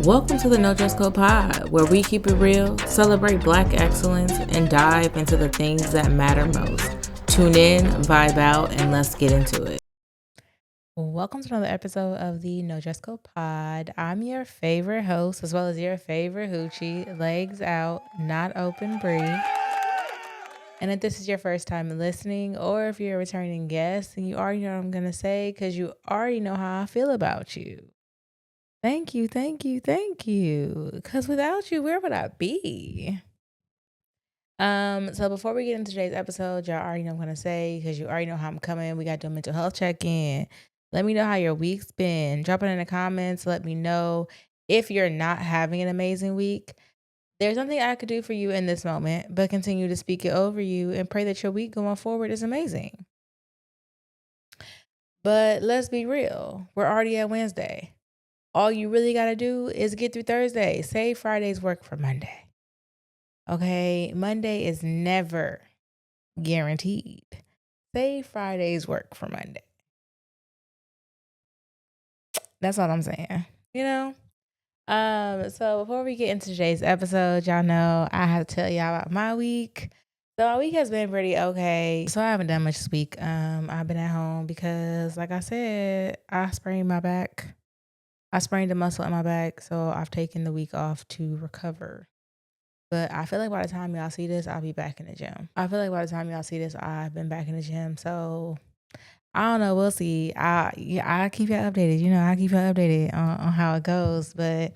Welcome to the No Dress Code Pod, where we keep it real, celebrate Black excellence, and dive into the things that matter most. Tune in, vibe out, and let's get into it. Welcome to another episode of the No Dress Code Pod. I'm your favorite host, as well as your favorite hoochie, legs out, not open, Bree. And if this is your first time listening, or if you're a returning guest, and you already know what I'm going to say, because you already know how I feel about you. Thank you. Because without you, where would I be? So before we get into today's episode, y'all already know what I'm gonna say, because you already know how I'm coming. We got to do a mental health check-in. Let me know how your week's been. Drop it in the comments. Let me know if you're not having an amazing week. There's nothing I could do for you in this moment, but continue to speak it over you and pray that your week going forward is amazing. But let's be real. We're already at Wednesday. All you really got to do is get through Thursday. Save Friday's work for Monday. Okay? Monday is never guaranteed. Save Friday's work for Monday. That's all I'm saying. You know? So before we get into today's episode, y'all know I have to tell y'all about my week. So my week has been pretty okay. So I haven't done much this week. I've been at home because, like I said, I sprained my back. I sprained a muscle in my back, so I've taken the week off to recover. But I feel like by the time y'all see this, I'll be back in the gym. I've been back in the gym. So I don't know. We'll see. I keep y'all updated. I keep y'all updated on how it goes. But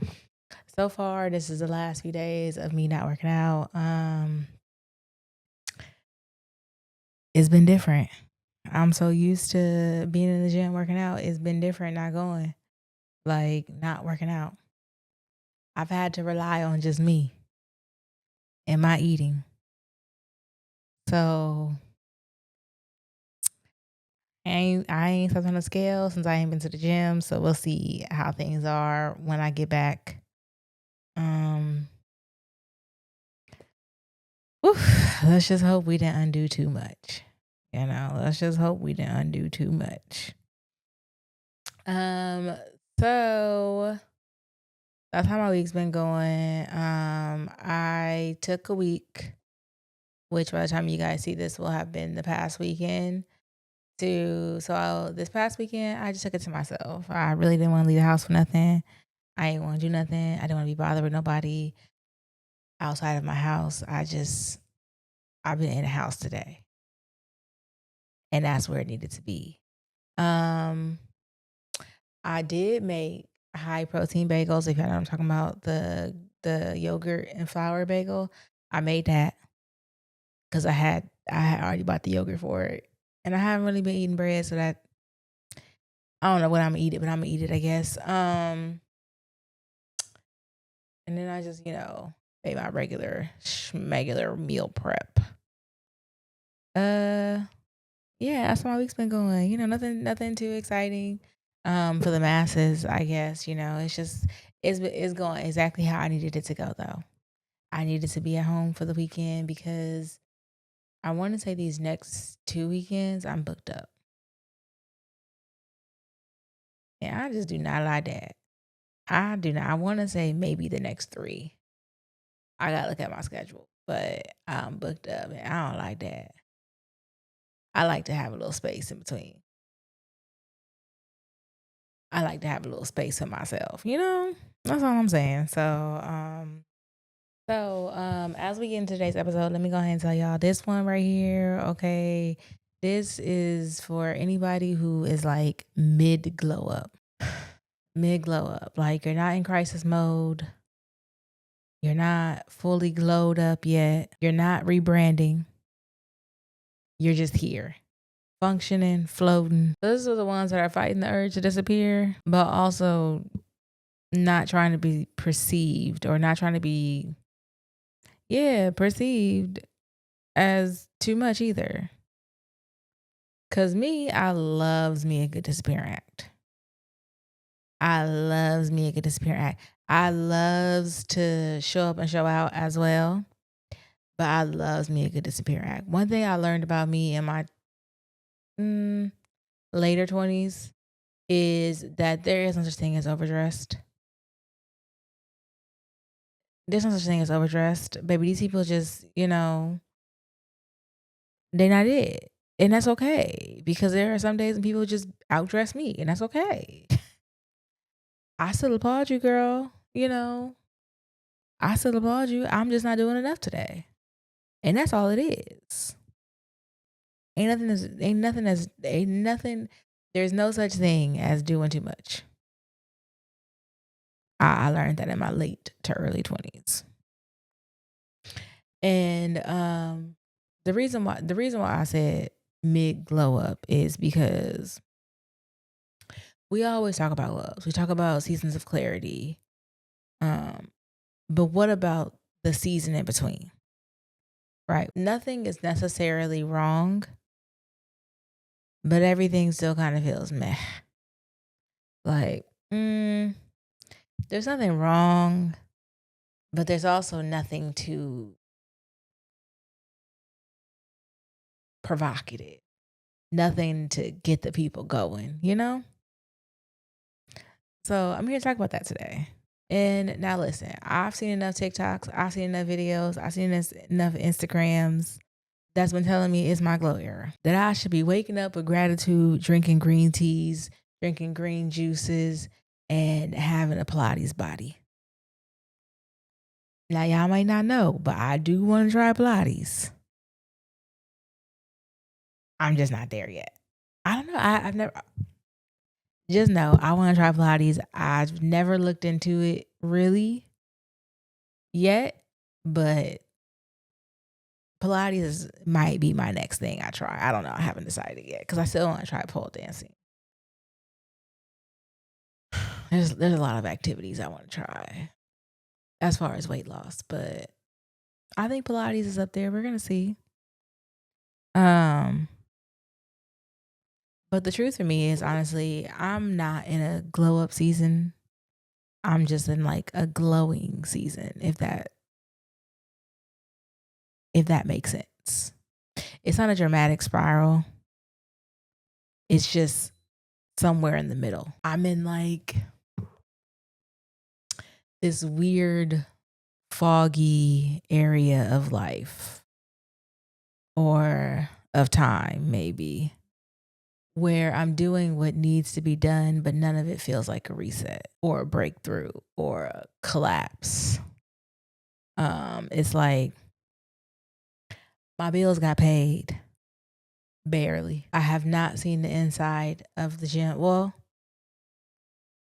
so far, this is the last few days of me not working out. It's been different. I'm so used to being in the gym working out. It's been different not going, like not working out. I've had to rely on just me and my eating. So I ain't stepped on the scale since I ain't been to the gym. So we'll see how things are when I get back. Let's just hope we didn't undo too much. Let's just hope we didn't undo too much. So that's how my week's been going. I took a week, which by the time you guys see this will have been the past weekend. This past weekend, I just took it to myself. I really didn't want to leave the house for nothing. I didn't want to do nothing. I didn't want to be bothered with nobody outside of my house. I've been in the house today. And that's where it needed to be. I did make high protein bagels. If y'all know what I'm talking about, the yogurt and flour bagel. I made that because I had already bought the yogurt for it. And I haven't really been eating bread, so that I don't know when I'm gonna eat it, but I'm gonna eat it, I guess. And then I just, made my regular meal prep. Yeah, that's how my week's been going. Nothing too exciting. For the masses, I guess. It's going exactly how I needed it to go, though. I needed to be at home for the weekend because I want to say these next 2 weekends I'm booked up. And I just do not like that. I do not. I want to say maybe the next 3. I gotta look at my schedule, but I'm booked up, and I don't like that. I like to have a little space in between. I like to have a little space for myself. That's all I'm saying. So as we get into today's episode, let me go ahead and tell y'all this one right here. Okay, this is for anybody who is like mid glow up, like you're not in crisis mode. You're not fully glowed up yet. You're not rebranding. You're just here, functioning, floating. Those are the ones that are fighting the urge to disappear, but also not trying to be perceived or not trying to be, perceived as too much either. Cause I loves me a good disappearing act. I loves to show up and show out as well. But I loves me a good disappearing act. One thing I learned about me in my later 20s is that there is no such thing as overdressed. there's no such thing as overdressed. Baby, these people just, they're not it. And that's okay. Because there are some days when people just outdress me, and that's okay. I still applaud you, girl. I still applaud you. I'm just not doing enough today. And that's all it is. Ain't nothing, there's no such thing as doing too much. I learned that in my late to early 20s. And the reason why I said mid glow up is because we always talk about loves. We talk about seasons of clarity. But what about the season in between? Right? Nothing is necessarily wrong, but everything still kind of feels meh. Like, there's nothing wrong, but there's also nothing too provocative. Nothing to get the people going, So I'm here to talk about that today. And now listen, I've seen enough TikToks, I've seen enough videos, I've seen enough Instagrams that's been telling me it's my glow era. That I should be waking up with gratitude, drinking green teas, drinking green juices, and having a Pilates body. Now y'all might not know, but I do want to try Pilates. I'm just not there yet. I don't know. I've never. Just know I want to try Pilates. I've never looked into it really yet, but Pilates might be my next thing I try. I don't know. I haven't decided yet because I still want to try pole dancing. There's a lot of activities I want to try as far as weight loss, but I think Pilates is up there. We're gonna see. But the truth for me is honestly, I'm not in a glow up season. I'm just in like a glowing season, if that makes sense. It's not a dramatic spiral. It's just somewhere in the middle. I'm in like this weird foggy area of life or of time maybe where I'm doing what needs to be done, but none of it feels like a reset or a breakthrough or a collapse. It's like my bills got paid. Barely. I have not seen the inside of the gym. Well,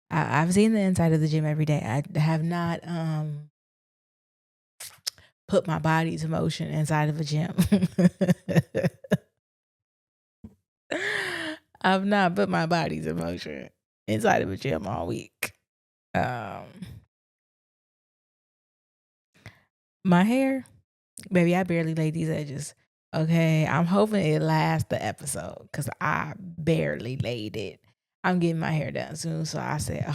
I've seen the inside of the gym every day. I have not put my body to motion inside of a gym. I've not put my body to motion inside of a gym all week. My hair, baby, I barely laid these edges. Okay, I'm hoping it lasts the episode because I barely laid it. I'm getting my hair done soon, so I said,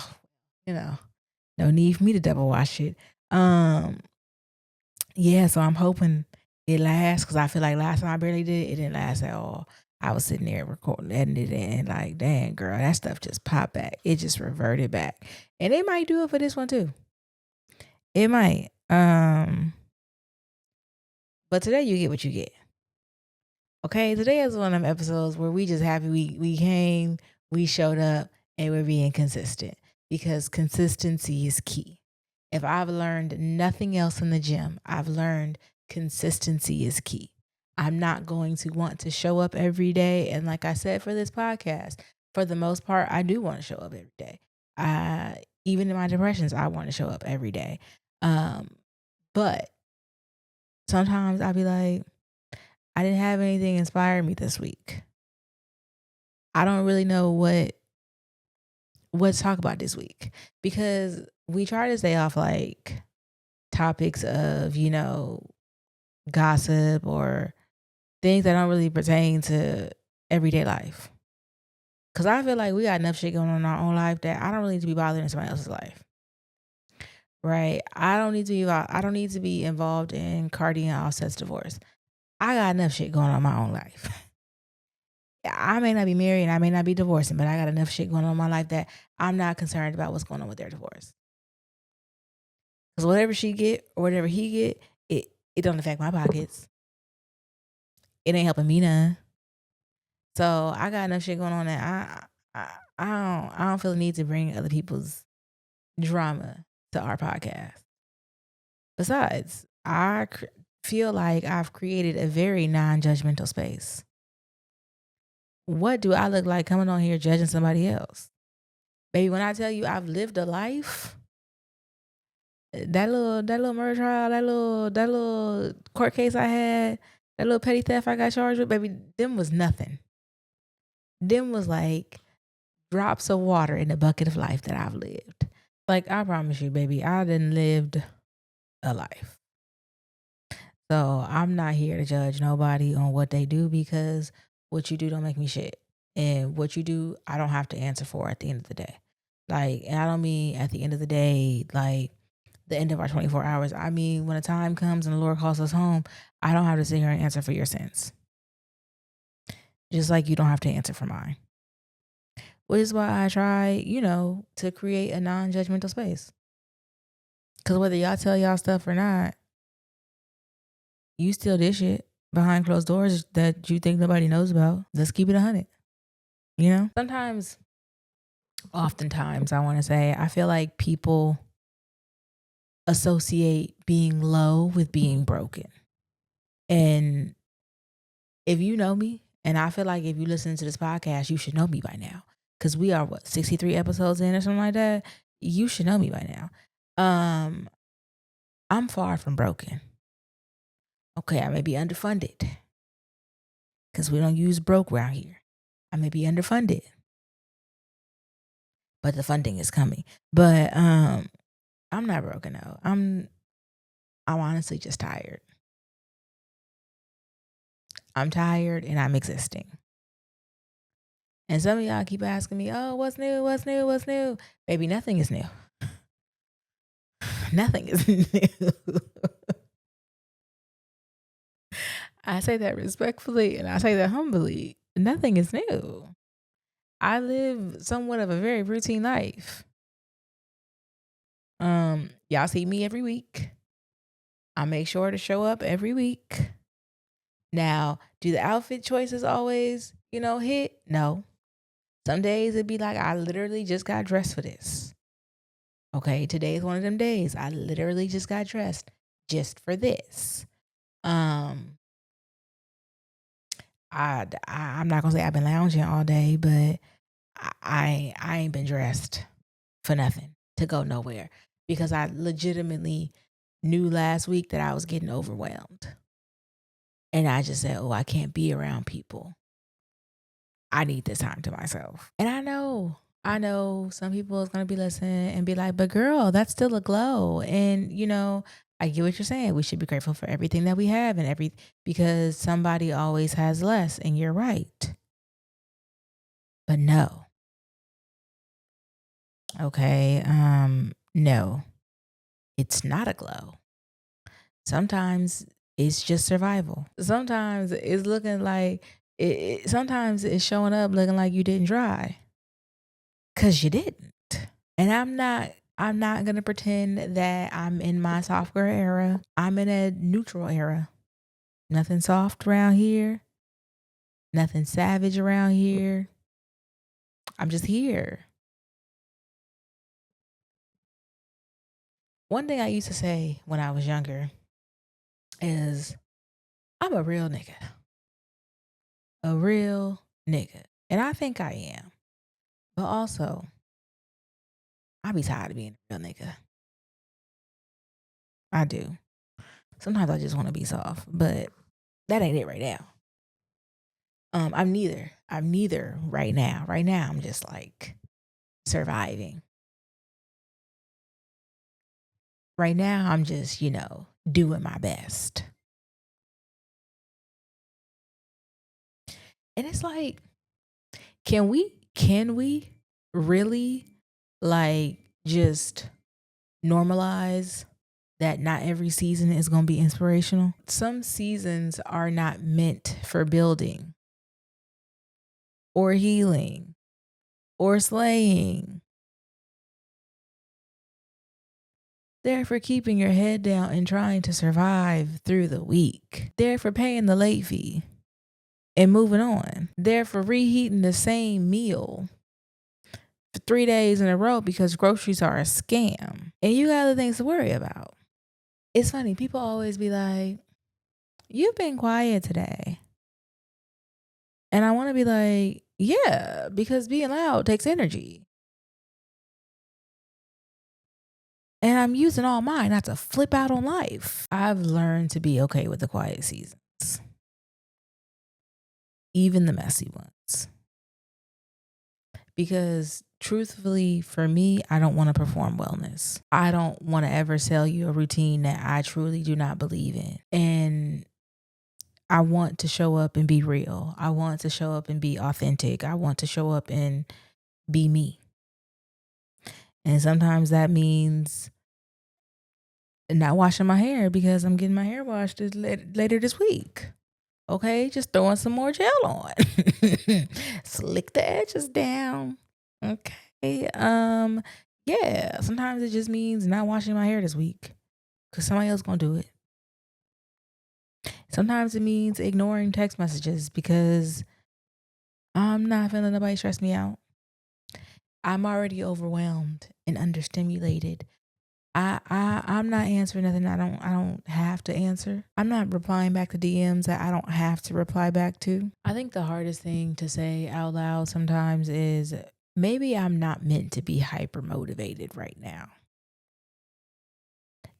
no need for me to double wash it. Yeah, so I'm hoping it lasts because I feel like last time I barely did it, it didn't last at all. I was sitting there recording, editing it, and like, dang, girl, that stuff just popped back. It just reverted back, and it might do it for this one too. It might. But today you get what you get. Okay, today is one of them episodes where we just happy we came, we showed up, and we're being consistent because consistency is key. If I've learned nothing else in the gym, I've learned consistency is key. I'm not going to want to show up every day. And like I said for this podcast, for the most part, I do want to show up every day. Even in my depressions, I want to show up every day. But sometimes I'll be like, I didn't have anything inspire me this week. I don't really know what to talk about this week because we try to stay off like topics of, gossip or things that don't really pertain to everyday life. Cause I feel like we got enough shit going on in our own life that I don't really need to be bothering somebody else's life. Right? I don't need to be involved in Cardi and Offset's divorce. I got enough shit going on in my own life. I may not be married and I may not be divorcing, but I got enough shit going on in my life that I'm not concerned about what's going on with their divorce. Because whatever she get or whatever he get, it don't affect my pockets. It ain't helping me none. So I got enough shit going on that I don't feel the need to bring other people's drama to our podcast. Besides, feel like I've created a very non-judgmental space. What do I look like coming on here judging somebody else? Baby, when I tell you I've lived a life, that little murder trial, that little court case I had, that little petty theft I got charged with, baby, them was nothing. Them was like drops of water in the bucket of life that I've lived. Like, I promise you, baby, I done lived a life. So I'm not here to judge nobody on what they do, because what you do don't make me shit. And what you do, I don't have to answer for at the end of the day. Like, and I don't mean at the end of the day, like the end of our 24 hours. I mean, when a time comes and the Lord calls us home, I don't have to sit here and answer for your sins. Just like you don't have to answer for mine. Which is why I try, to create a non-judgmental space. Because whether y'all tell y'all stuff or not, you still did shit behind closed doors that you think nobody knows about. Let's keep it 100. Oftentimes, I want to say, I feel like people associate being low with being broken. And if you know me, and I feel like if you listen to this podcast, you should know me by now. Because we are 63 episodes in or something like that. You should know me by now. I'm far from broken. Okay, I may be underfunded, because we don't use broke around here. I may be underfunded, but the funding is coming. But I'm not broken though. I'm honestly just tired. I'm tired and I'm existing. And some of y'all keep asking me, oh, what's new? What's new? What's new? Baby, nothing is new. Nothing is new. I say that respectfully and I say that humbly. Nothing is new. I live somewhat of a very routine life. Y'all see me every week. I make sure to show up every week. Now, do the outfit choices always, hit? No. Some days it'd be like, I literally just got dressed for this. Okay, today's one of them days. I literally just got dressed just for this. I'm not gonna say I've been lounging all day, but I ain't been dressed for nothing to go nowhere, because I legitimately knew last week that I was getting overwhelmed. And I just said, oh, I can't be around people. I need this time to myself. And I know some people is going to be listening and be like, but girl, that's still a glow. And, I get what you're saying. We should be grateful for everything that we have because somebody always has less. And you're right. But no. Okay. No, it's not a glow. Sometimes it's just survival. Sometimes it's looking like sometimes it's showing up looking like you didn't try, because you didn't. And I'm not gonna pretend that I'm in my software era. I'm in a neutral era. Nothing soft around here. Nothing savage around here. I'm just here. One thing I used to say when I was younger is, I'm a real nigga. A real nigga. And I think I am. But also, I be tired of being a real nigga. I do. Sometimes I just want to be soft, but that ain't it right now. I'm neither. I'm neither right now. Right now, I'm just like surviving. Right now, I'm just, doing my best. And it's like, can we really like just normalize that not every season is going to be inspirational? Some seasons are not meant for building or healing or slaying. There for keeping your head down and trying to survive through the week. There for paying the late fee and moving on. There for reheating the same meal for 3 days in a row because groceries are a scam. And you got other things to worry about. It's funny, people always be like, "You've been quiet today." And I want to be like, yeah, because being loud takes energy. And I'm using all mine not to flip out on life. I've learned to be okay with the quiet seasons, even the messy ones. Because truthfully, for me, I don't want to perform wellness. I don't want to ever sell you a routine that I truly do not believe in. And I want to show up and be real. I want to show up and be authentic. I want to show up and be me. And sometimes that means not washing my hair because I'm getting my hair washed later this week. Okay, just throwing some more gel on. Slick the edges down. Okay. Yeah, sometimes it just means not washing my hair this week cuz somebody else going to do it. Sometimes it means ignoring text messages because I'm not feeling nobody stress me out. I'm already overwhelmed and understimulated. I'm not answering nothing I don't have to answer. I'm not replying back to DMs that I don't have to reply back to. I think the hardest thing to say out loud sometimes is maybe I'm not meant to be hyper motivated right now.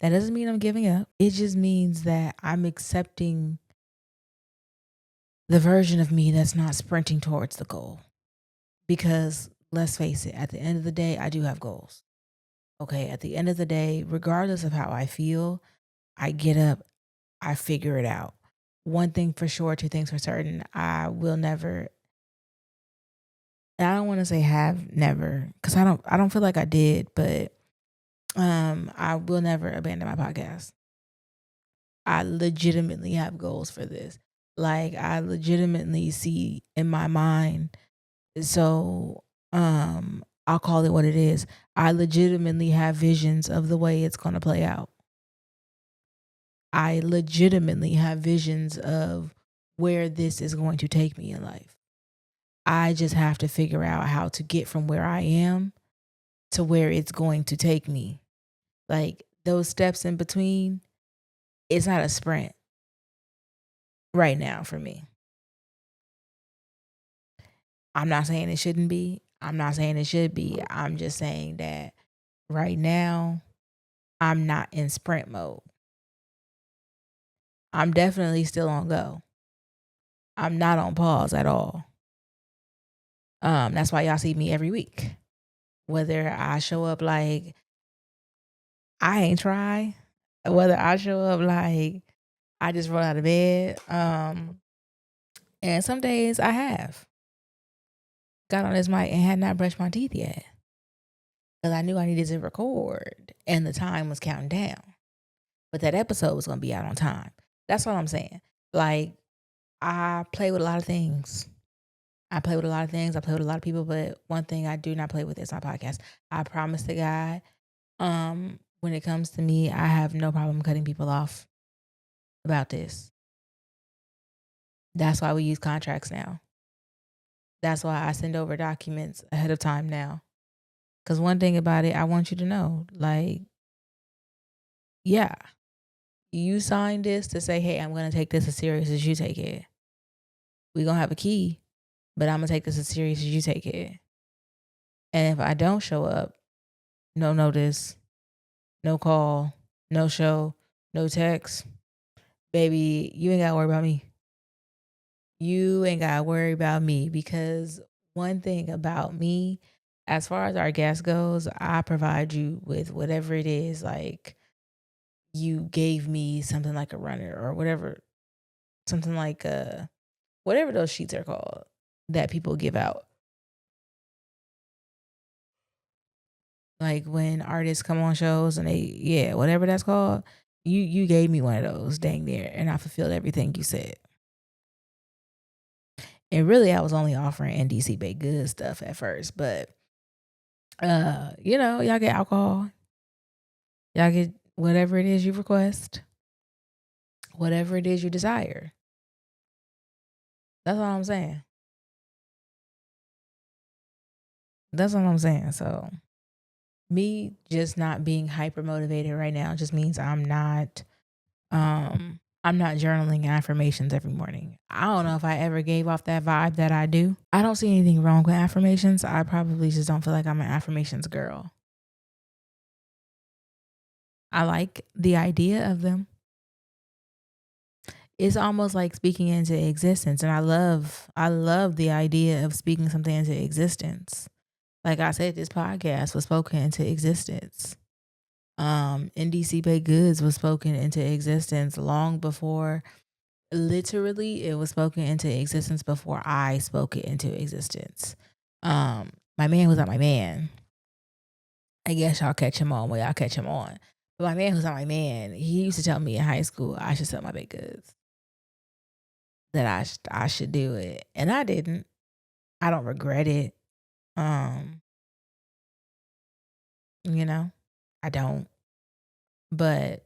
That doesn't mean I'm giving up. It just means that I'm accepting the version of me that's not sprinting towards the goal. Because let's face it, at the end of the day, I do have goals. Okay, at the end of the day, regardless of how I feel, I get up, I figure it out. One thing for sure, two things for certain. I will never, and I don't want to say have never, because I don't feel like I did, but I will never abandon my podcast. I legitimately have goals for this. Like I legitimately see in my mind. So I'll call it what it is. I legitimately have visions of the way it's gonna play out. I legitimately have visions of where this is going to take me in life. I just have to figure out how to get from where I am to where it's going to take me. Like those steps in between, it's not a sprint right now for me. I'm not saying it shouldn't be. I'm not saying it should be. I'm just saying that right now, I'm not in sprint mode. I'm definitely still on go. I'm not on pause at all. That's why y'all see me every week. Whether I show up like I ain't try, whether I show up like I just roll out of bed. And some days I have got on this mic and had not brushed my teeth yet. Because I knew I needed to record and the time was counting down. But that episode was gonna be out on time. That's all I'm saying. Like I play with a lot of things. I play with a lot of things. I play with a lot of people, but one thing I do not play with is my podcast. I promise to God, when it comes to me, I have no problem cutting people off about this. That's why we use contracts now. That's why I send over documents ahead of time now. Because one thing about it, I want you to know, like, yeah, you signed this to say, hey, I'm going to take this as serious as you take it. We're going to have a key, but I'm going to take this as serious as you take it. And if I don't show up, no notice, no call, no show, no text, baby, you ain't got to worry about me. You ain't got to worry about me because one thing about me, as far as our guest goes, I provide you with whatever it is. Like you gave me something like a runner or whatever, something like whatever those sheets are called that people give out. Like when artists come on shows and whatever that's called, you gave me one of those dang near, and I fulfilled everything you said. And really, I was only offering NDC baked good stuff at first, but y'all get alcohol. Y'all get whatever it is you request, whatever it is you desire. That's all I'm saying. That's all I'm saying. So me just not being hyper motivated right now just means I'm not journaling affirmations every morning. I don't know if I ever gave off that vibe that I do. I don't see anything wrong with affirmations. I probably just don't feel like I'm an affirmations girl. I like the idea of them. It's almost like speaking into existence, and I love the idea of speaking something into existence. Like I said, this podcast was spoken into existence. NDC Baked Goods was spoken into existence long before, literally it was spoken into existence before I spoke it into existence. My man was not my man. I guess y'all catch him on when y'all catch him on. But my man was not my man. He used to tell me in high school I should sell my baked goods. That I should do it. And I didn't. I don't regret it. Um, you know, I don't. But,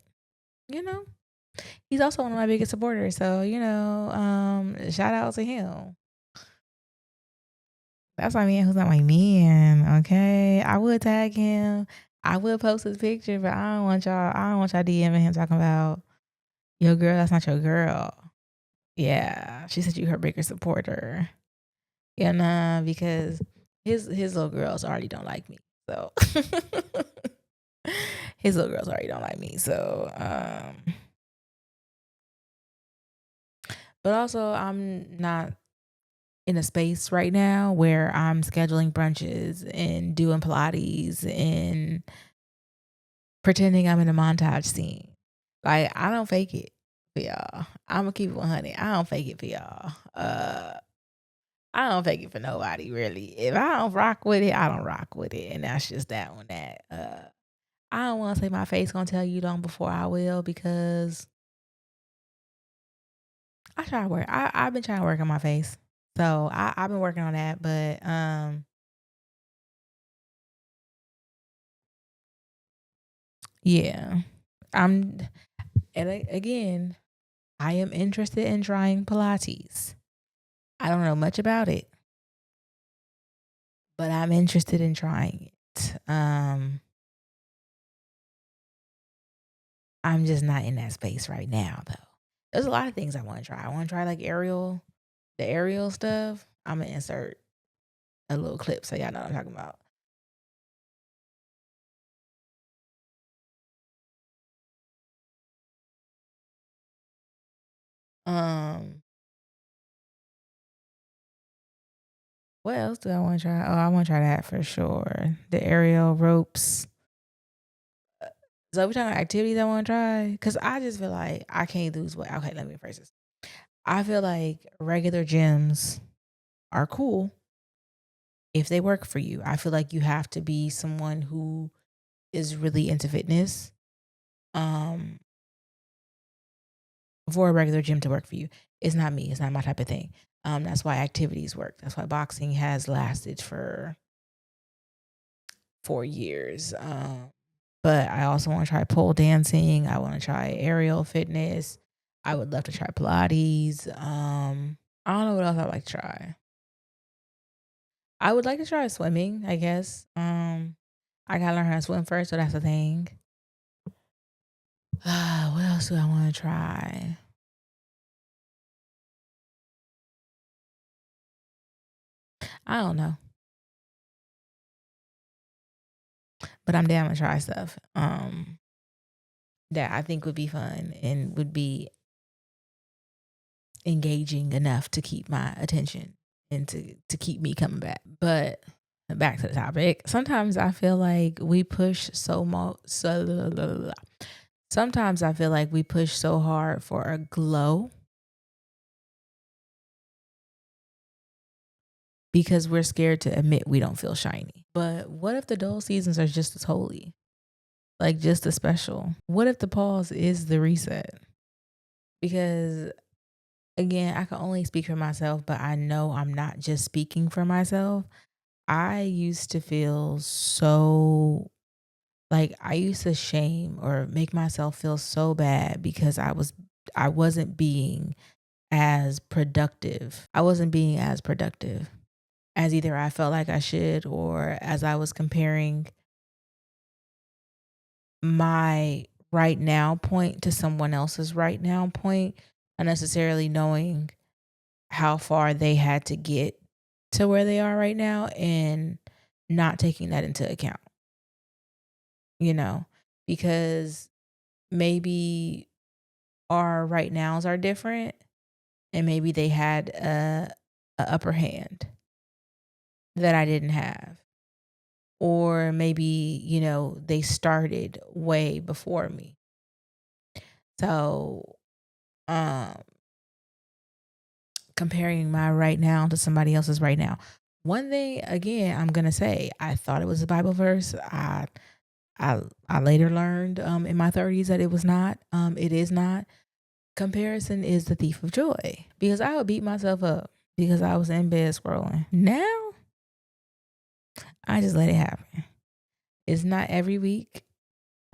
you know, he's also one of my biggest supporters. So, shout out to him. That's my man who's not my man. Okay. I would tag him. I would post his picture, but I don't want y'all DMing him talking about your girl, that's not your girl. Yeah. She said you her biggest supporter. Yeah, nah, because his little girls already don't like me. So his little girls already don't like me. So but also I'm not in a space right now where I'm scheduling brunches and doing Pilates and pretending I'm in a montage scene. Like I don't fake it for y'all. I'm gonna keep it 100. I don't fake it for y'all. I don't fake it for nobody really. If I don't rock with it, I don't rock with it, and that's just that one. That I don't want to say my face gonna tell you long before I will because I try to work. I've been trying to work on my face, so I've been working on that. But yeah, I'm and again, I am interested in trying Pilates. I don't know much about it, but I'm interested in trying it. I'm just not in that space right now, though. There's a lot of things I want to try. I want to try like the aerial stuff. I'm gonna insert a little clip so y'all know what I'm talking about. Um, what else do I want to try? Oh, I want to try that for sure. The aerial ropes. So we talking activities I want to try because I just feel like I can't lose weight. Okay, let me phrase this. I feel like regular gyms are cool if they work for you. I feel like you have to be someone who is really into fitness um for a regular gym to work for you. It's not me. It's not my type of thing. That's why activities work. That's why boxing has lasted for 4 years. But I also want to try pole dancing. I want to try aerial fitness. I would love to try Pilates. I don't know what else I'd like to try. I would like to try swimming, I guess. I gotta learn how to swim first, so that's the thing. What else do I want to try? I don't know, but I'm down to try stuff. That I think would be fun and would be engaging enough to keep my attention and to keep me coming back. But back to the topic. Sometimes I feel like we push so much. Sometimes I feel like we push so hard for a glow because we're scared to admit we don't feel shiny. But what if the dull seasons are just as holy? Like just as special? What if the pause is the reset? Because again, I can only speak for myself, but I know I'm not just speaking for myself. I used to feel so Like, I used to shame or make myself feel so bad because I wasn't being as productive. I wasn't being as productive as either I felt like I should, or as I was comparing my right now point to someone else's right now point, unnecessarily knowing how far they had to get to where they are right now and not taking that into account, you know, because maybe our right nows are different and maybe they had a upper hand that I didn't have. Or maybe, they started way before me. So, um, comparing my right now to somebody else's right now. One thing again, I'm gonna say, I thought it was a Bible verse. I I later learned in my 30s that it was not. It is not. Comparison is the thief of joy. Because I would beat myself up because I was in bed scrolling. Now I just let it happen. It's not every week.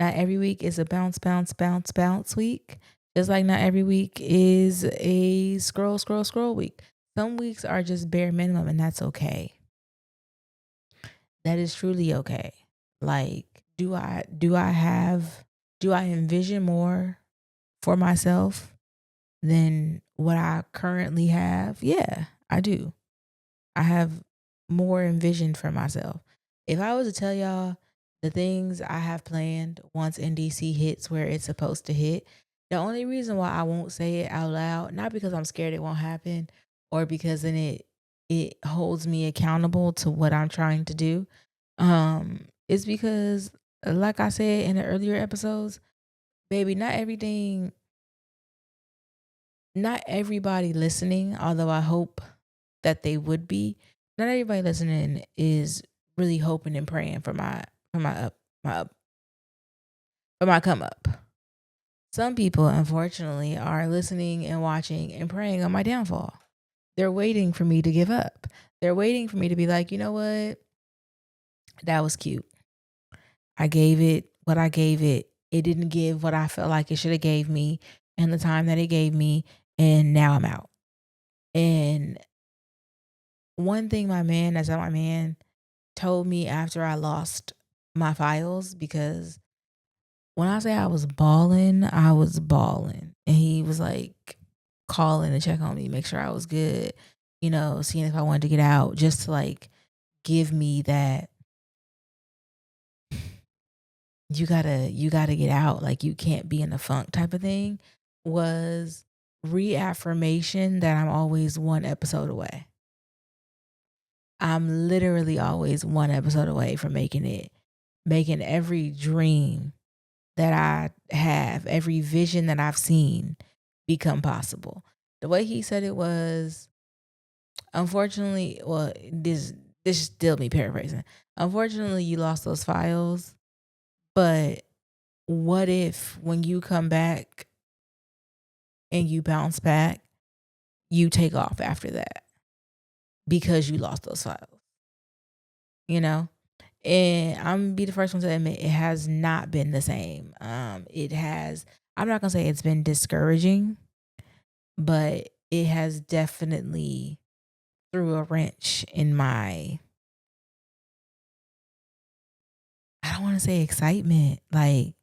Not every week is a bounce, bounce, bounce, bounce week. Just like not every week is a scroll, scroll, scroll week. Some weeks are just bare minimum, and that's okay. That is truly okay. Like, do I envision more for myself than what I currently have? Yeah, I do. I have more envisioned for myself. If I was to tell y'all the things I have planned once NDC hits where it's supposed to hit, the only reason why I won't say it out loud, not because I'm scared it won't happen or because then it holds me accountable to what I'm trying to do, is because like I said in the earlier episodes, baby, not everybody listening, although I hope that they would be. Not everybody listening is really hoping and praying for my up my up for my come up. Some people, unfortunately, are listening and watching and praying on my downfall. They're waiting for me to give up. They're waiting for me to be like, you know what? That was cute. I gave it what I gave it. It didn't give what I felt like it should have gave me and the time that it gave me, and now I'm out. And one thing that's not my man, told me after I lost my files, because when I say I was balling. And he was like calling to check on me, make sure I was good, seeing if I wanted to get out, just to like give me that you gotta get out, like you can't be in the funk type of thing, was reaffirmation that I'm always one episode away. I'm literally always one episode away from making every dream that I have, every vision that I've seen become possible. The way he said it was, unfortunately, well, this is still me paraphrasing. Unfortunately, you lost those files, but what if when you come back and you bounce back, you take off after that because you lost those files, you know? And I'm gonna be the first one to admit it has not been the same. It has, I'm not gonna say it's been discouraging, but it has definitely threw a wrench in my, I don't want to say excitement. Like,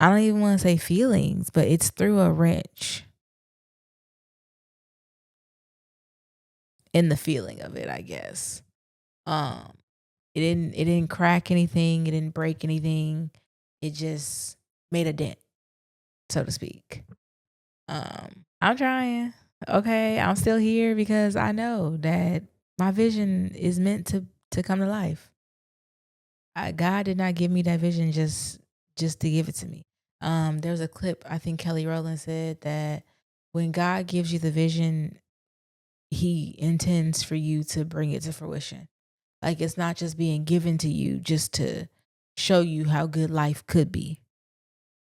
I don't even want to say feelings, but it's threw a wrench in the feeling of it, I guess. Um, it didn't crack anything, it didn't break anything. It just made a dent, so to speak. I'm trying. Okay, I'm still here because I know that my vision is meant to come to life. God did not give me that vision just to give it to me. There was a clip, I think Kelly Rowland said that when God gives you the vision, he intends for you to bring it to fruition. Like, it's not just being given to you just to show you how good life could be.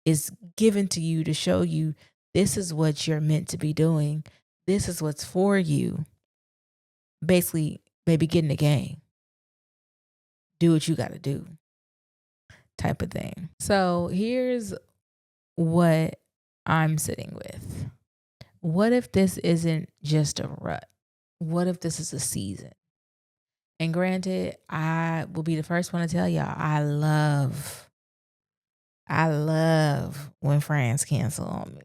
It's given to you to show you this is what you're meant to be doing. This is what's for you. Basically, baby, get in the game. Do what you got to do. type of thing. So here's what I'm sitting with. What if this isn't just a rut? What if this is a season? And granted, I will be the first one to tell y'all, I love when friends cancel on me.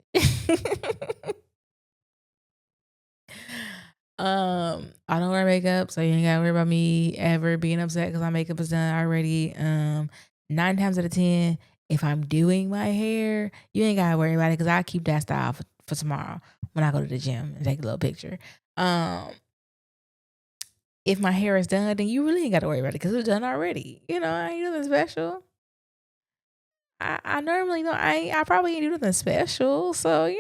I don't wear makeup, so you ain't gotta worry about me ever being upset because my makeup is done already. 9 times out of 10, if I'm doing my hair, you ain't gotta worry about it because I keep that style for tomorrow when I go to the gym and take a little picture. If my hair is done, then you really ain't gotta worry about it because it's done already. I ain't nothing special. I normally don't. I probably ain't do nothing special. So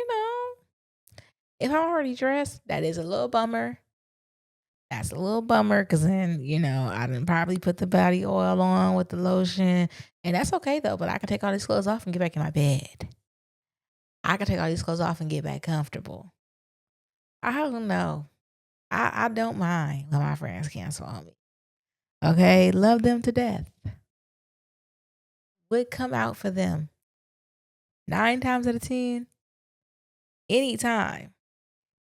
if I'm already dressed, that is a little bummer. That's a little bummer because then I didn't probably put the body oil on with the lotion, and that's okay though. But I can take all these clothes off and get back in my bed. I can take all these clothes off and get back comfortable. I don't know. I don't mind when my friends cancel on me. Okay, love them to death. Would come out for them 9 times out of 10, anytime,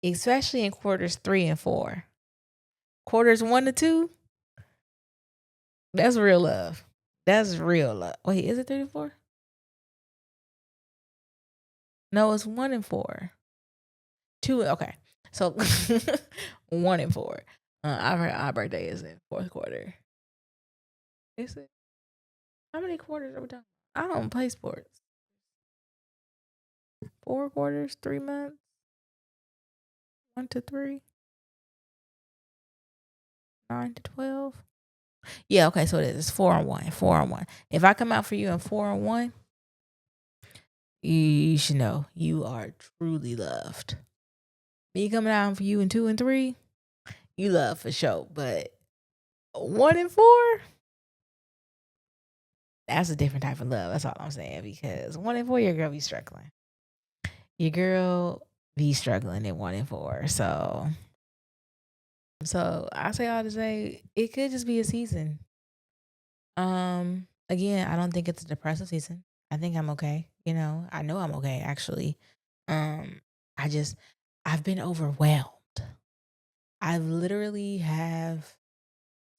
especially in quarters 3 and 4. Quarters 1 to 2, that's real love. That's real love. Wait, is it 3 to 4? No, it's 1 and 4. 2, okay. So 1 and 4. Our birthday is in 4th quarter. Is it? How many quarters are we talking? I don't play sports. 4 quarters, 3 months, 1 to 3, 9 to 12. Yeah, okay, so it is 4 on 1. 4 on 1. If I come out for you in 4 on 1, you should know you are truly loved. Me coming out for you in 2 and 3, you love for sure. But 1 and 4, that's a different type of love. That's all I'm saying. Because 1 and 4, your girl be struggling. Your girl be struggling at 1 and 4. So I say all to say it could just be a season. Again, I don't think it's a depressive season. I think I'm okay. I know I'm okay actually. I've been overwhelmed. I literally have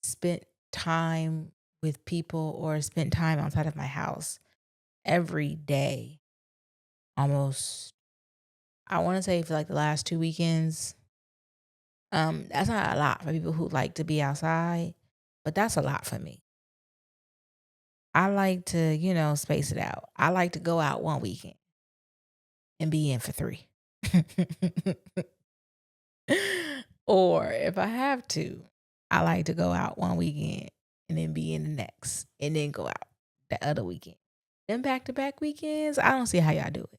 spent time with people or spent time outside of my house every day. Almost, I want to say for like the last 2 weekends. That's not a lot for people who like to be outside, but that's a lot for me. I like to, space it out. I like to go out one weekend and be in for 3. Or if I have to, I like to go out one weekend and then be in the next and then go out the other weekend. Then back-to-back weekends, I don't see how y'all do it.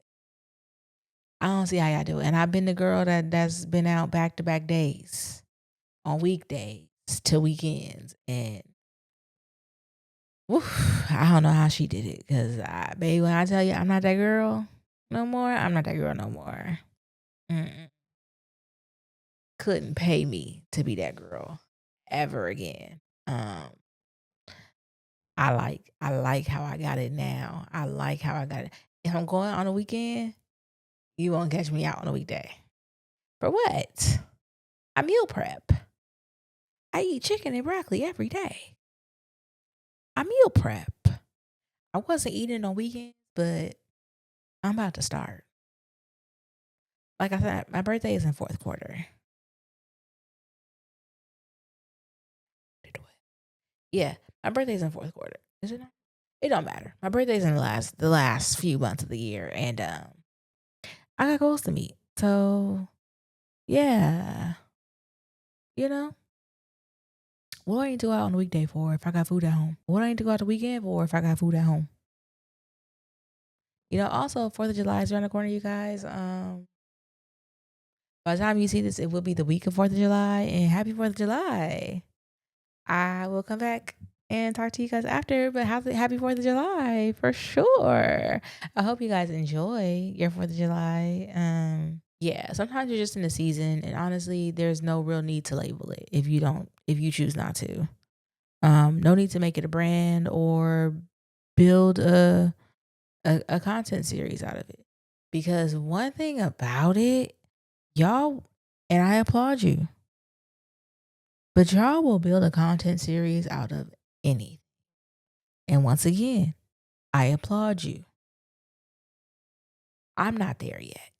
And I've been the girl that's been out back-to-back days on weekdays to weekends. And I don't know how she did it. Because, baby, when I tell you I'm not that girl no more, I'm not that girl no more. Couldn't pay me to be that girl ever again. I like how I got it now. I like how I got it. If I'm going on a weekend, you won't catch me out on a weekday. For what? I meal prep. I eat chicken and broccoli every day. I meal prep. I wasn't eating on weekends, but I'm about to start. Like I said, my birthday is in 4th quarter. Yeah, my birthday's in 4th quarter. Is it not? It don't matter. My birthday's in the last few months of the year, and I got goals to meet. So yeah, what do I need to go out on the weekday for if I got food at home? What do I need to go out the weekend for if I got food at home? Also 4th of July is around the corner, you guys. By the time you see this, it will be the week of 4th of July, and happy 4th of July. I will come back and talk to you guys after, but happy 4th of July for sure. I hope you guys enjoy your 4th of July. Yeah, sometimes you're just in the season, and honestly, there's no real need to label it if you choose not to. No need to make it a brand or build a content series out of it. Because one thing about it, y'all, and I applaud you, but y'all will build a content series out of anything. And once again, I applaud you. I'm not there yet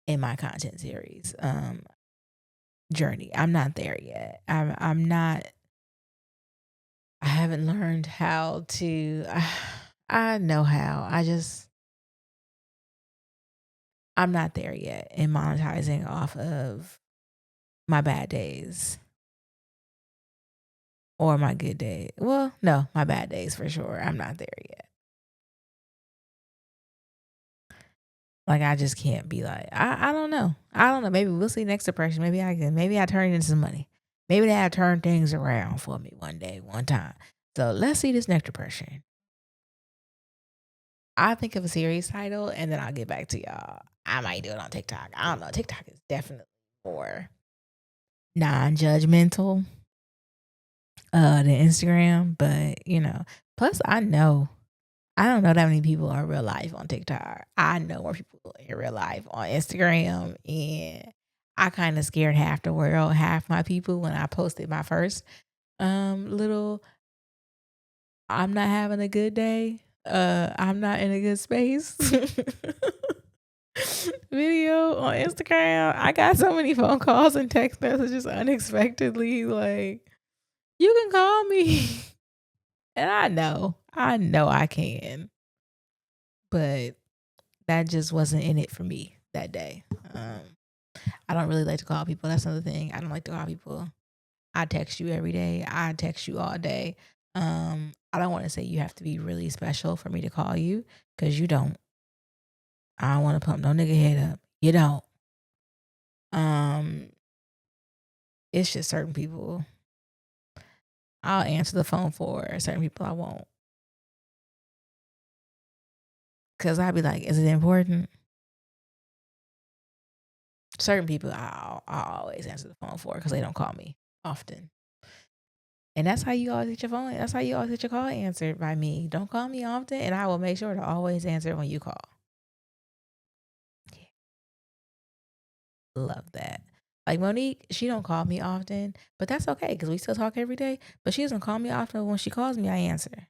in my content series journey. I'm not there yet. I'm not. I haven't learned how to. I know how. I'm not there yet in monetizing off of my bad days or my good day. Well, no, my bad days for sure. I'm not there yet. Like I just can't be like, I don't know. I don't know. Maybe we'll see next depression. Maybe I turn it into some money. Maybe they have turned things around for me one day, one time. So let's see this next depression. I'll think of a series title and then I'll get back to y'all. I might do it on TikTok. I don't know. TikTok is definitely more non-judgmental than Instagram, but plus I don't know that many people are real life on TikTok. I know more people in real life on Instagram, and I kind of scared half the world, half my people when I posted my first little I'm not having a good day. I'm not in a good space. Video on Instagram. I got so many phone calls and text messages unexpectedly like you can call me. And I know I can. But that just wasn't in it for me that day. I don't really like to call people. That's another thing. I don't like to call people. I text you every day. I text you all day. I don't want to say you have to be really special for me to call you because you don't. I don't want to pump no nigga head up. You don't. It's just certain people I'll answer the phone for. Certain people I won't. Cause I'll be like, is it important? Certain people I'll always answer the phone for because they don't call me often. And that's how you always get your phone. That's how you always get your call answered by me. Don't call me often, and I will make sure to always answer when you call. Yeah. Love that. Like Monique, she don't call me often, but that's okay because we still talk every day. But she doesn't call me often. When she calls me, I answer.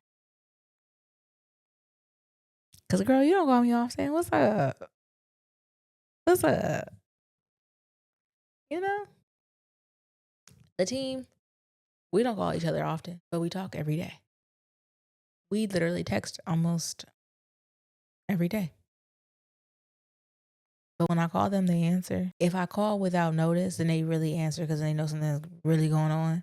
Cause girl, you don't call me often. What's up? What's up? You know, the team, we don't call each other often, but we talk every day. We literally text almost every day. But when I call them, they answer. If I call without notice, then they really answer because they know something's really going on.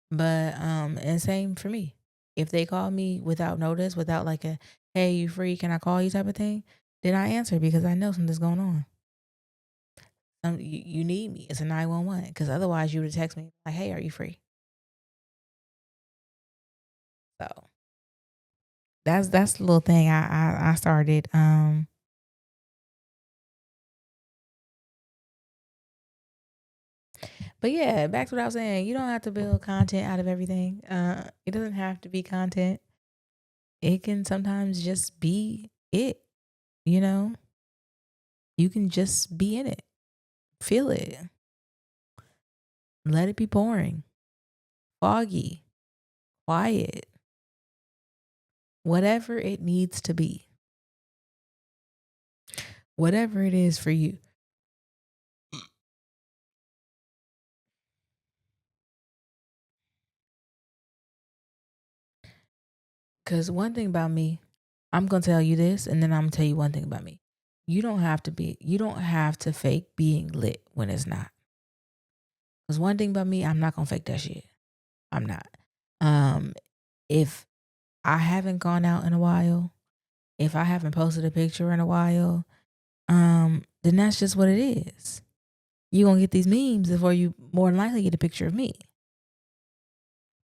But and same for me. If they call me without notice, without like a "Hey, you free? Can I call you?" type of thing, then I answer because I know something's going on. You need me. It's a 911 because otherwise you would text me like, "Hey, are you free?" So that's the little thing I started. But yeah, back to what I was saying. You don't have to build content out of everything. It doesn't have to be content. It can sometimes just be it, you know? You can just be in it. Feel it. Let it be boring, foggy, quiet, whatever it needs to be. Whatever it is for you. Cuz one thing about me, I'm going to tell you this and then I'm going to tell you one thing about me. You don't have to fake being lit when it's not. Cuz one thing about me, I'm not going to fake that shit. I'm not. If I haven't gone out in a while, if I haven't posted a picture in a while, then that's just what it is. You're gonna get these memes before you more than likely get a picture of me.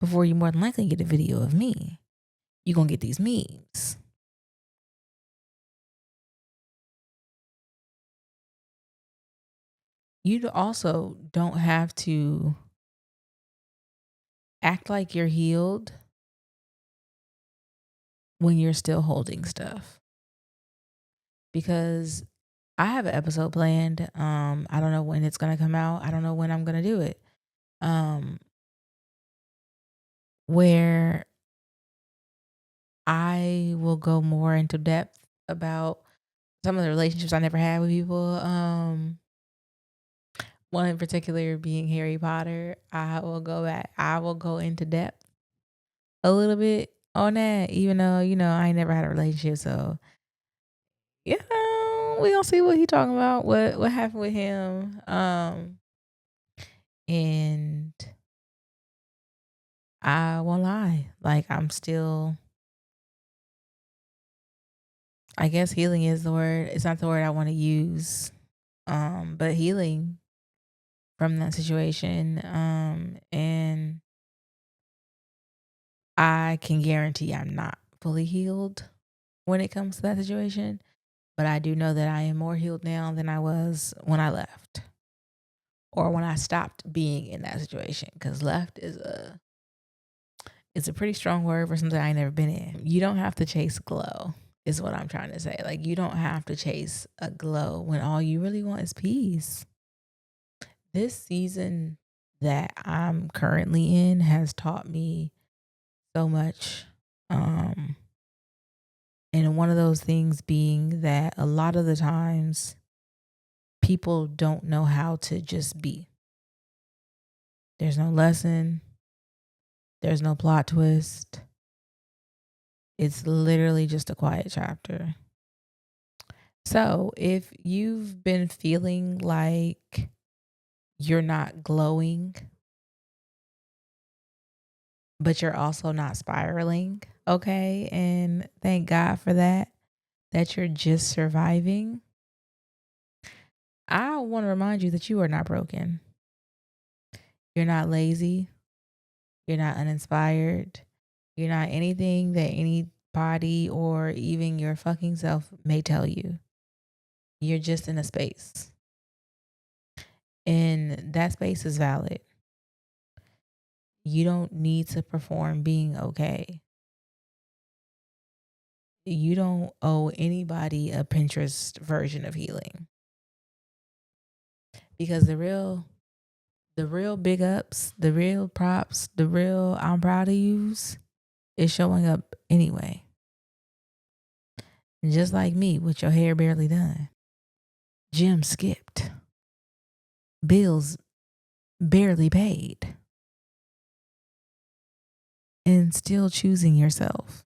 Before you more than likely get a video of me. You're gonna get these memes. You also don't have to act like you're healed when you're still holding stuff. Because I have an episode planned. I don't know when it's gonna come out. I don't know when I'm gonna do it. Um, where I will go more into depth about some of the relationships I never had with people. One in particular being Harry Potter. I will go back. I will go into depth a little bit on that, even though, I ain't never had a relationship. So, we gonna see what he talking about, what happened with him. And I won't lie. Like, I'm still, I guess healing is the word. It's not the word I want to use. But healing from that situation. And I can guarantee I'm not fully healed when it comes to that situation. But I do know that I am more healed now than I was when I left or when I stopped being in that situation. Because left is it's a pretty strong word for something I ain't never been in. You don't have to chase glow, is what I'm trying to say. Like, you don't have to chase a glow when all you really want is peace. This season that I'm currently in has taught me so much. And one of those things being that a lot of the times people don't know how to just be. There's no lesson, there's no plot twist. It's literally just a quiet chapter. So, if you've been feeling like you're not glowing, but you're also not spiraling, okay? And thank God for that you're just surviving. I want to remind you that you are not broken. You're not lazy. You're not uninspired. You're not anything that anybody or even your fucking self may tell you. You're just in a space. And that space is valid. You don't need to perform being okay. You don't owe anybody a Pinterest version of healing. Because the real big ups, the real props, the real I'm proud of yous is showing up anyway. And just like me with your hair barely done. Gym skipped. Bills barely paid. And still choosing yourself.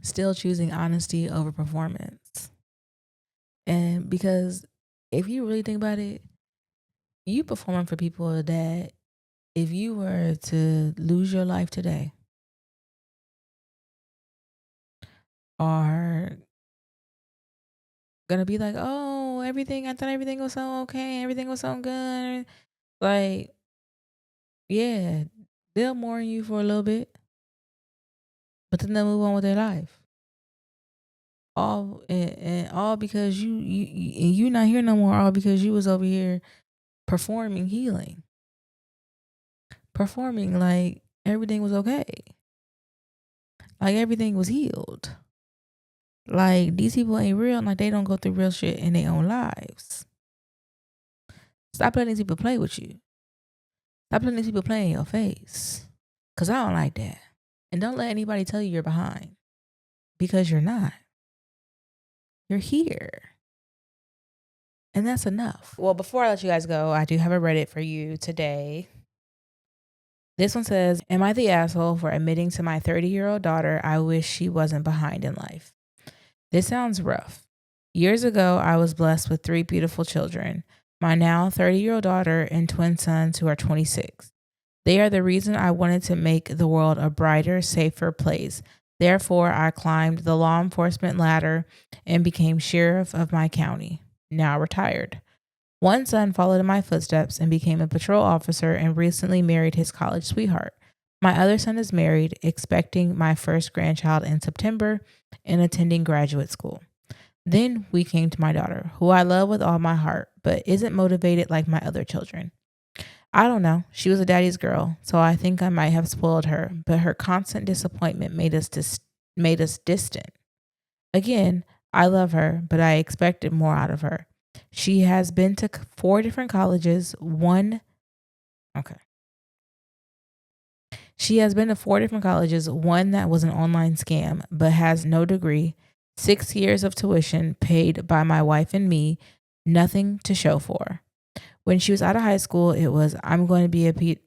Still choosing honesty over performance. And because if you really think about it, you performing for people that if you were to lose your life today are gonna be like, oh, I thought everything was so okay, everything was so good. Like, yeah, they'll mourn you for a little bit, but then they'll move on with their life. All because you not here no more. All because you was over here performing healing, performing like everything was okay, like everything was healed. Like these people ain't real, like they don't go through real shit in their own lives. Stop letting these people play with you. Stop letting these people play in your face. Cause I don't like that. And don't let anybody tell you you're behind. Because you're not. You're here. And that's enough. Well, before I let you guys go, I do have a Reddit for you today. This one says, am I the asshole for admitting to my 30-year-old daughter I wish she wasn't behind in life? This sounds rough. Years ago, I was blessed with 3 beautiful children. My now 30-year-old daughter and twin sons who are 26. They are the reason I wanted to make the world a brighter, safer place. Therefore, I climbed the law enforcement ladder and became sheriff of my county, now retired. One son followed in my footsteps and became a patrol officer and recently married his college sweetheart. My other son is married, expecting my first grandchild in September and attending graduate school. Then we came to my daughter, who I love with all my heart, but isn't motivated like my other children. I don't know. She was a daddy's girl, so I think I might have spoiled her, but her constant disappointment made us distant. Again, I love her, but I expected more out of her. She has been to 4 different colleges, one okay. She has been to 4 different colleges, one that was an online scam, but has no degree, 6 years of tuition paid by my wife and me, nothing to show for. When she was out of high school, it was, I'm going to be a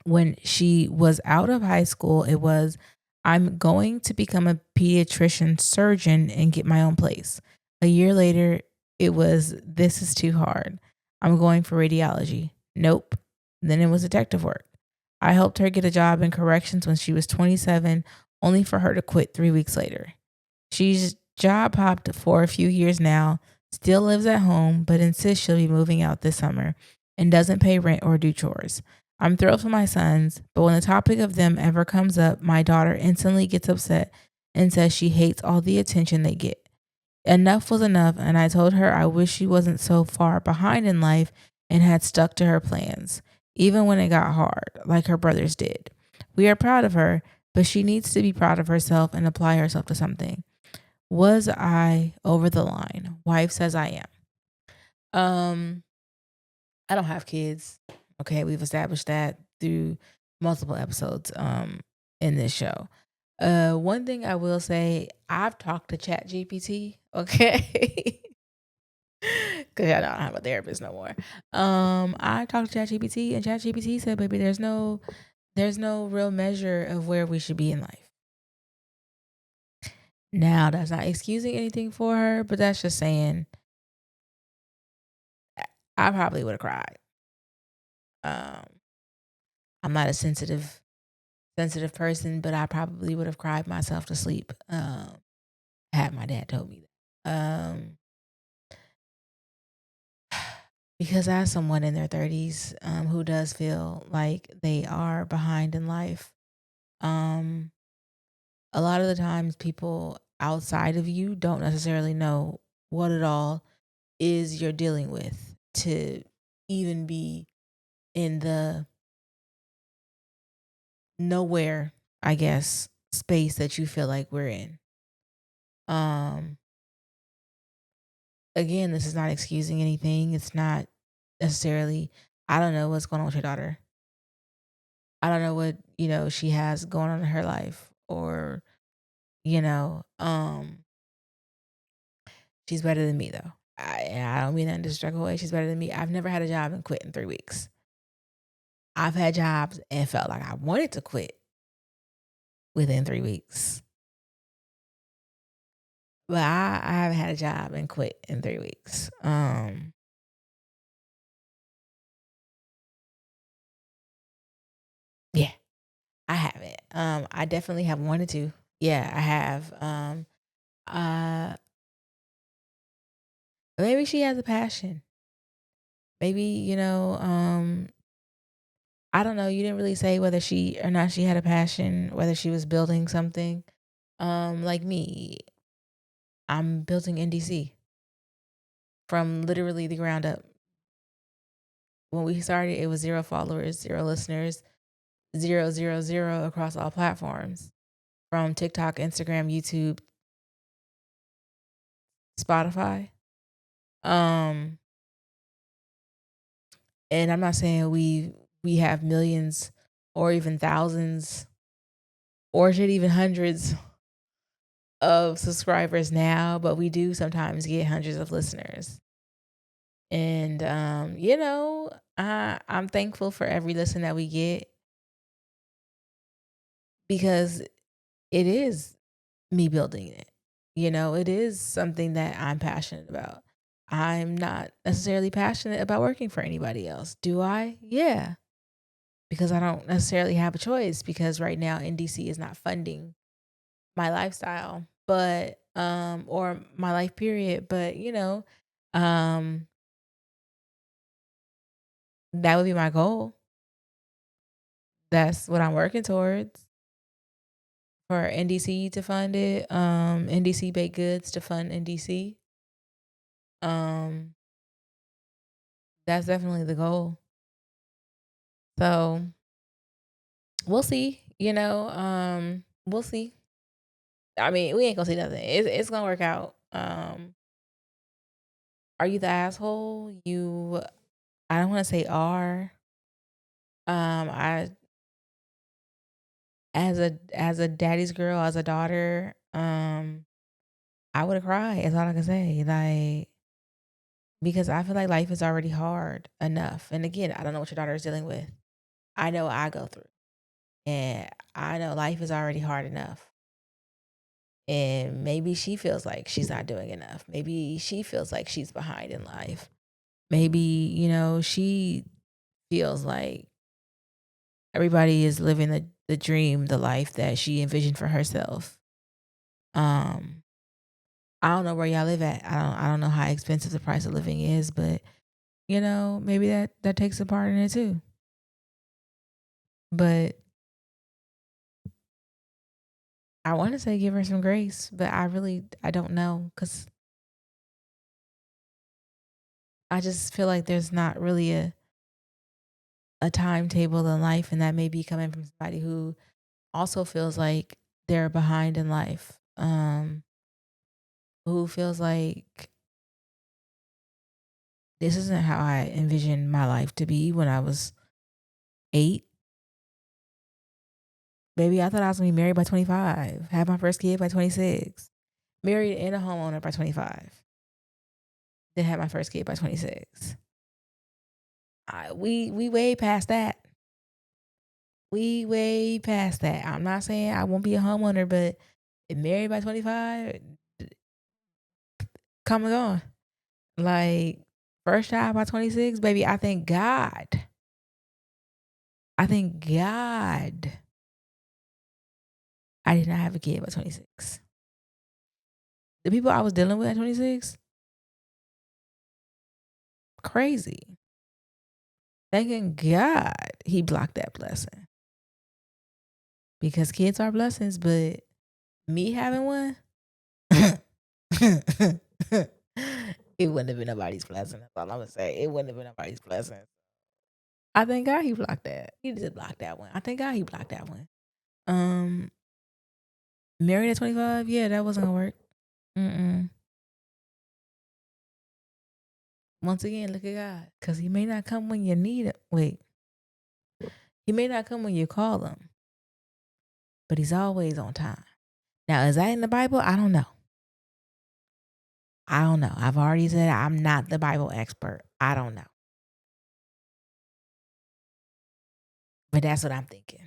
when she was out of high school, it was, I'm going to become a pediatrician surgeon and get my own place. A year later, it was, this is too hard. I'm going for radiology. Nope. Then it was detective work. I helped her get a job in corrections when she was 27, only for her to quit 3 weeks later. She's job hopped for a few years now, still lives at home, but insists she'll be moving out this summer and doesn't pay rent or do chores. I'm thrilled for my sons, but when the topic of them ever comes up, my daughter instantly gets upset and says she hates all the attention they get. Enough was enough, and I told her I wish she wasn't so far behind in life and had stuck to her plans, even when it got hard, like her brothers did. We are proud of her, but she needs to be proud of herself and apply herself to something. Was I over the line? Wife says I am. I don't have kids. Okay, we've established that through multiple episodes in this show. One thing I will say, I've talked to Chat GPT, okay? Cause I don't have a therapist no more. I talked to ChatGPT and ChatGPT said, baby, there's no real measure of where we should be in life. Now that's not excusing anything for her, but that's just saying I probably would have cried. Um, I'm not a sensitive person, but I probably would have cried myself to sleep. Had my dad told me that. Because as someone in their 30s, who does feel like they are behind in life, um, a lot of the times people outside of you don't necessarily know what it all is you're dealing with to even be in the nowhere, I guess, space that you feel like we're in. Um, Again, this is not excusing anything. It's not necessarily, I don't know what's going on with your daughter. I don't know what, she has going on in her life or, you know, um, she's better than me though. I don't mean that in a disrespectful way. She's better than me. I've never had a job and quit in 3 weeks. I've had jobs and felt like I wanted to quit within 3 weeks. But I haven't had a job and quit in 3 weeks. Yeah, I haven't. I definitely have wanted to. Yeah, I have. Uh, Maybe she has a passion. Maybe, I don't know. You didn't really say whether she or not she had a passion, whether she was building something. Like me, I'm building NDC from literally the ground up. When we started, it was 0 followers, 0 listeners, 0 0 0 across all platforms, from TikTok, Instagram, YouTube, Spotify. Um, and I'm not saying we have millions or even thousands or shit even hundreds of subscribers now, but we do sometimes get hundreds of listeners. And I'm thankful for every listen that we get because it is me building it. It is something that I'm passionate about. I'm not necessarily passionate about working for anybody else. Do I? Yeah. Because I don't necessarily have a choice because right now NDC is not funding my lifestyle, but or my life period, but um that would be my goal. That's what I'm working towards for NDC to fund it. NDC Baked Goods to fund NDC. Um that's definitely the goal. So we'll see, we'll see. I mean, we ain't gonna see nothing. It's gonna work out. Are you the asshole? I don't want to say are. I as a daddy's girl, as a daughter, I would have cried. Is all I can say. Like, because I feel like life is already hard enough. And again, I don't know what your daughter is dealing with. I know what I go through, and I know life is already hard enough. And maybe she feels like she's not doing enough. Maybe she feels like she's behind in life. Maybe, she feels like everybody is living the dream, the life that she envisioned for herself. I don't know where y'all live at. I don't know how expensive the price of living is, but maybe that takes a part in it too. But I want to say give her some grace, but I don't know, cuz I just feel like there's not really a timetable in life, and that may be coming from somebody who also feels like they're behind in life. Who feels like this isn't how I envisioned my life to be when I was 8. Baby, I thought I was gonna be married by 25, have my first kid by 26, married and a homeowner by 25, then had my first kid by 26. We way past that. We way past that. I'm not saying I won't be a homeowner, but married by 25, come and gone. Like, first child by 26, baby, I thank God. I thank God I did not have a kid by 26. The people I was dealing with at 26, crazy. Thanking God he blocked that blessing. Because kids are blessings, but me having one, it wouldn't have been nobody's blessing. That's all I'm gonna say. It wouldn't have been nobody's blessing. I thank God he blocked that. He just blocked that one. I thank God he blocked that one. Married at 25, yeah, that wasn't gonna work. Once again, look at God, because he may not come when you need it. Wait, he may not come when you call him, but he's always on time. Now, is that in the Bible? I don't know. I've already said I'm not the Bible expert. I don't know. But that's what I'm thinking.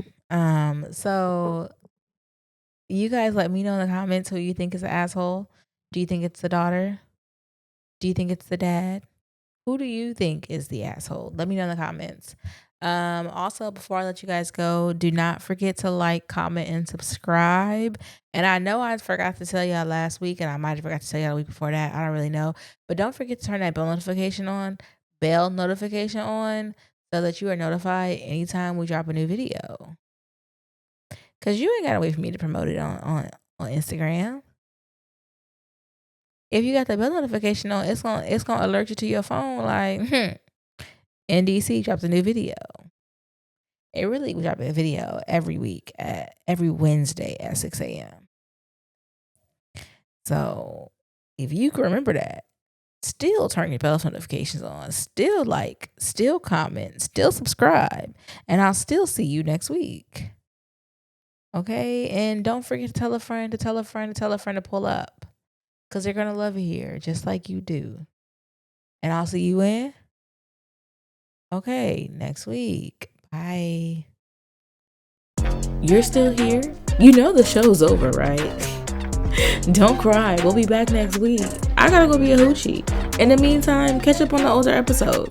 So you guys let me know in the comments who you think is an asshole. Do you think it's the daughter? Do you think it's the dad? Who do you think is the asshole? Let me know in the comments. Also, before I let you guys go, do not forget to like, comment, and subscribe. And I know I forgot to tell y'all last week, and I might have forgot to tell y'all the week before that. I don't really know. But don't forget to turn that bell notification on, so that you are notified anytime we drop a new video. Because you ain't got to wait for me to promote it on Instagram. If you got the bell notification on, it's gonna alert you to your phone like, NDC drops a new video. It really we drop a video every week every Wednesday at 6 a.m. So if you can remember that, still turn your bell notifications on, still like, still comment, still subscribe, and I'll still see you next week. Okay? And don't forget to tell a friend to tell a friend to tell a friend to pull up, because they're going to love it here just like you do. And I'll see you in, next week. Bye. You're still here? You know the show's over, right? Don't cry. We'll be back next week. I gotta go be a hoochie. In the meantime, catch up on the older episodes.